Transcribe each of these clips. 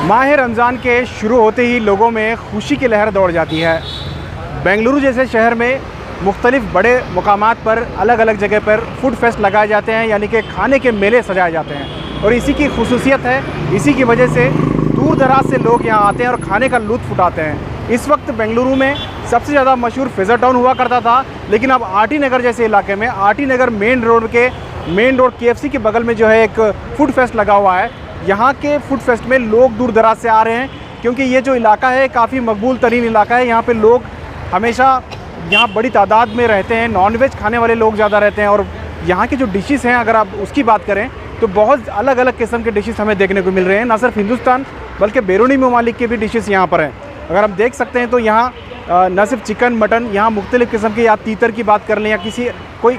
माह रमज़ान के शुरू होते ही लोगों में खुशी की लहर दौड़ जाती है। बेंगलुरु जैसे शहर में मुख्तलिफ़ बड़े मुकामात पर अलग अलग जगह पर फूड फेस्ट लगाए जाते हैं, यानी कि खाने के मेले सजाए जाते हैं। और इसी की खुसूसियत है, इसी की वजह से दूर दराज से लोग यहाँ आते हैं और खाने का लुत्फ़ उठाते हैं। इस वक्त बेंगलुरु में सबसे ज़्यादा मशहूर फिज़र टाउन हुआ करता था, लेकिन अब आरटी नगर जैसे इलाके में, आरटी नगर मेन रोड KFC के बगल में जो है एक फूड फेस्ट लगा हुआ है। यहाँ के फूड फेस्ट में लोग दूर दराज से आ रहे हैं, क्योंकि ये जो इलाका है काफ़ी मकबूल तरीन इलाका है। यहाँ पे लोग हमेशा यहाँ बड़ी तादाद में रहते हैं, नॉनवेज खाने वाले लोग ज़्यादा रहते हैं। और यहाँ की जो डिशेस हैं, अगर आप उसकी बात करें तो बहुत अलग अलग किस्म के डिशेस हमें देखने को मिल रहे हैं। ना सिर्फ हिंदुस्तान बल्कि बैरूनी ममालिक के भी डिशेस यहाँ पर हैं। अगर हम देख सकते हैं तो यहाँ न सिर्फ चिकन मटन, यहाँ मुख्तलिफ़ किस्म के, या तीतर की बात कर लें या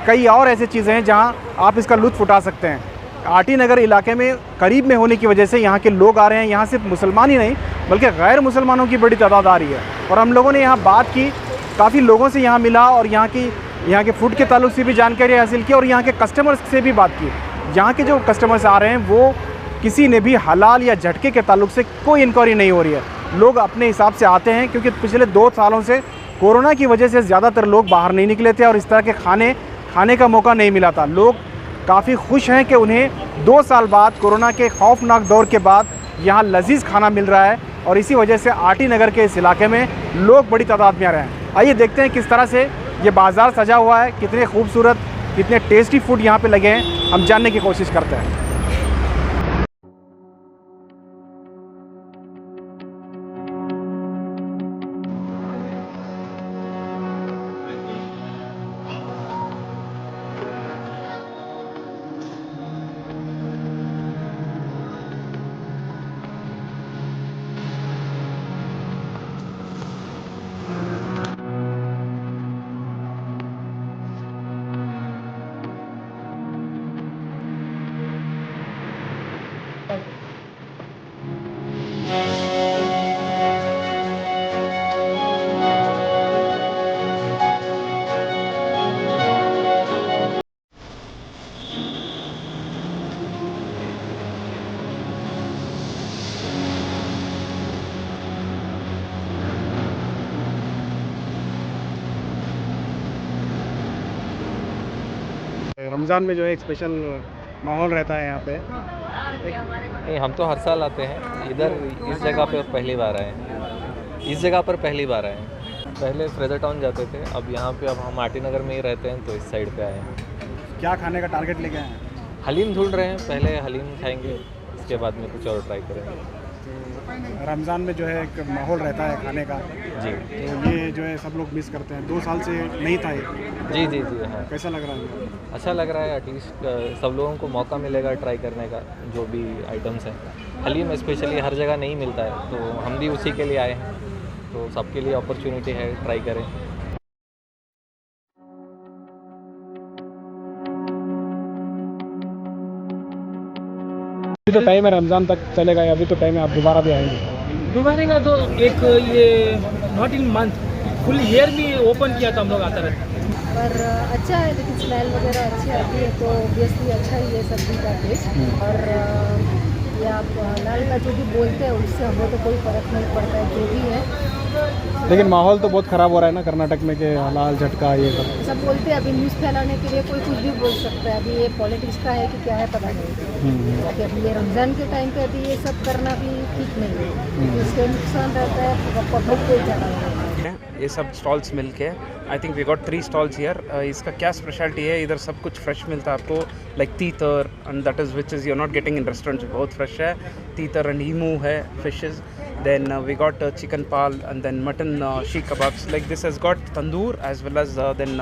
कई और ऐसी चीज़ें हैं जहाँ आप इसका लुत्फ़ उठा सकते हैं। आरटी नगर इलाके में करीब में होने की वजह से यहाँ के लोग आ रहे हैं। यहाँ सिर्फ मुसलमान ही नहीं बल्कि गैर मुसलमानों की बड़ी तादाद आ रही है। और हम लोगों ने यहाँ बात की, काफ़ी लोगों से यहाँ मिला और यहाँ के फूड के ताल्लुक से भी जानकारी हासिल की और यहाँ के कस्टमर्स से भी बात की। यहाँ के जो कस्टमर्स आ रहे हैं वो किसी ने भी हलाल या झटके के ताल्लुक से कोई इंक्वायरी नहीं हो रही है। लोग अपने हिसाब से आते हैं, क्योंकि पिछले 2 सालों से कोरोना की वजह से ज़्यादातर लोग बाहर नहीं निकले थे और इस तरह के खाने का मौका नहीं मिला था। लोग काफ़ी खुश हैं कि उन्हें 2 साल बाद, कोरोना के खौफनाक दौर के बाद, यहाँ लजीज खाना मिल रहा है। और इसी वजह से आरटी नगर के इस इलाके में लोग बड़ी तादाद में आ रहे हैं। आइए देखते हैं किस तरह से ये बाज़ार सजा हुआ है, कितने खूबसूरत, कितने टेस्टी फूड यहाँ पे लगे हैं, हम जानने की कोशिश करते हैं। रमज़ान में जो है एक स्पेशल माहौल रहता है यहाँ पे। नहीं, हम तो हर साल आते हैं इधर। इस जगह पे पहली बार आए हैं, इस जगह पर पहली बार आए हैं। पहले फिज़र टाउन जाते थे, अब यहाँ पे, अब हम आरटी नगर में ही रहते हैं तो इस साइड पे आए हैं। क्या खाने का टारगेट लेके आए हैं? हलीम ढूंढ रहे हैं, पहले हलीम खाएंगे, उसके बाद में कुछ और ट्राई करेंगे। रमज़ान में जो है एक माहौल रहता है खाने का जी, तो ये जो है सब लोग मिस करते हैं। 2 साल से नहीं था ये। जी जी जी हाँ, कैसा लग रहा है? अच्छा लग रहा है। एटलीस्ट सब लोगों को मौका मिलेगा ट्राई करने का, जो भी आइटम्स हैं। हलीम स्पेशली हर जगह नहीं मिलता है, तो हम भी उसी के लिए आए हैं, तो सबके लिए अपॉर्चुनिटी है, ट्राई करें। अभी तो टाइम है, रमज़ान तक चलेगा। अभी तो टाइम है, आप दोबारा भी आएंगे? दोबारा का तो एक ये not in month, full year भी ओपन किया था हम लोग आता रहता है। पर अच्छा है, लेकिन स्मेल वगैरह अच्छी आती है तो ऑब्वियसली अच्छा ही है सब्जी का टेस्ट। और ये आप हलाल का जो भी बोलते हैं उससे हमें तो कोई फ़र्क नहीं पड़ता है, जो भी है। लेकिन माहौल तो बहुत ख़राब हो रहा है ना कर्नाटक में, के हलाल झटका ये सब बोलते हैं। अभी न्यूज़ फैलाने के लिए कोई कुछ भी बोल सकता है। अभी ये पॉलिटिक्स का है कि क्या है पता नहीं। बाकी अभी ये रमज़ान के टाइम पे अभी ये सब करना भी ठीक नहीं है, इससे नुकसान रहता है पब्लिक को ज़्यादा। ये सब स्टॉल्स मिल के I think we got 3 stalls here. इसका क्या स्पेशलिटी है, इधर सब कुछ फ्रेश मिलता है आपको, लाइक तीतर and that is which is you not getting in restaurants. बहुत फ्रेश है तीतर एंड ईमू है, fishes. Then we got chicken pal and then mutton sheikh kebabs. Like this has got tandoor as well as then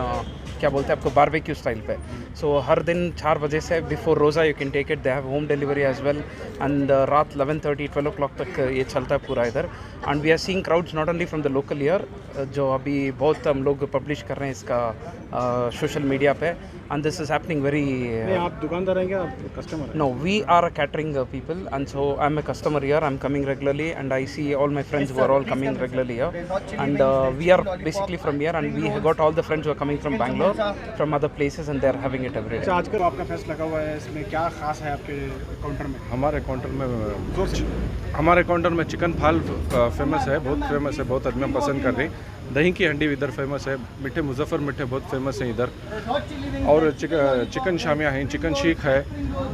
क्या बोलते हैं आपको, barbecue style पे। सो हर दिन 4 बजे से बिफोर रोज़ा you can take it. They have home delivery as well and रात 11:30-12 o'clock तक ये चलता है पूरा इधर। And we are seeing crowds not only from the local year, जो अभी बहुत हम लोग पब्लिश कर रहे हैं इसका सोशल मीडिया पे। and this is happening very. नहीं, आप दुकानदार हैं क्या, आप कस्टमर हैं? No, we are a catering people, and so I'm a customer here. I'm coming regularly, and I see all my friends who are all coming regularly here. And we are basically from here, and we have got all the friends who are coming from Bangalore, from other places, and they're having it every day. अच्छा, आजकल आपका fest लगा हुआ है, इसमें क्या खास है आपके काउंटर में? हमारे काउंटर में चिकन फाल फेमस है, बहुत फेमस है, बहुत आदमी पसंद कर रहे हैं। दही की हंडी इधर फेमस है, मीठे मुजफ्फर मीठे बहुत फेमस हैं इधर, और चिकन शामिया है, चिकन शीख है,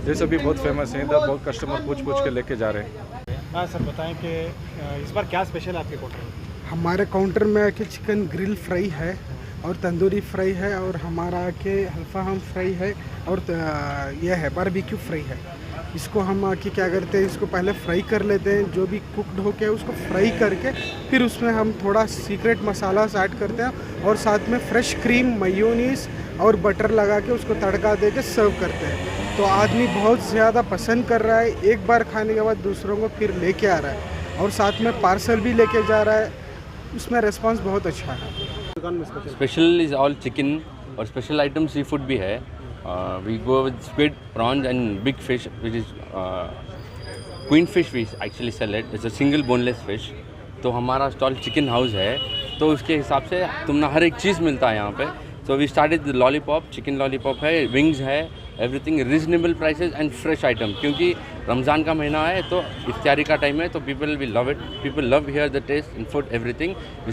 ये सब भी बहुत फेमस हैं इधर। बहुत कस्टमर पूछ के लेके जा रहे हैं। हाँ सर, बताएं कि इस बार क्या स्पेशल है आपके काउंटर में? हमारे काउंटर में आके चिकन ग्रिल फ्राई है और तंदूरी फ्राई है, और हमारा आके अल्फाम फ्राई है, और यह है बारबेक्यू फ्राई है। इसको हम आके क्या करते हैं, इसको पहले फ्राई कर लेते हैं, जो भी कुकड हो के उसको फ्राई करके फिर उसमें हम थोड़ा सीक्रेट मसाला ऐड करते हैं, और साथ में फ्रेश क्रीम, मेयोनीज और बटर लगा के उसको तड़का दे के सर्व करते हैं। तो आदमी बहुत ज़्यादा पसंद कर रहा है, एक बार खाने के बाद दूसरों को फिर लेके आ रहा है, और साथ में पार्सल भी लेके जा रहा है। उसमें रिस्पांस बहुत अच्छा है। दुकान में special special is all chicken, और स्पेशल आइटम सी फूड भी है। We go with squid, prawns and big fish which is queen fish we actually sell it, it's a single boneless fish. तो हमारा स्टॉल चिकन हाउस है, तो उसके हिसाब से तुमने हर एक चीज़ मिलता है यहाँ पे। So we started lollipop, chicken lollipop है, विंग्स है, everything reasonable prices and fresh item, क्योंकि रमज़ान का महीना है तो इफ्तारी का टाइम है, तो people will love it, people love here the taste in food everything. We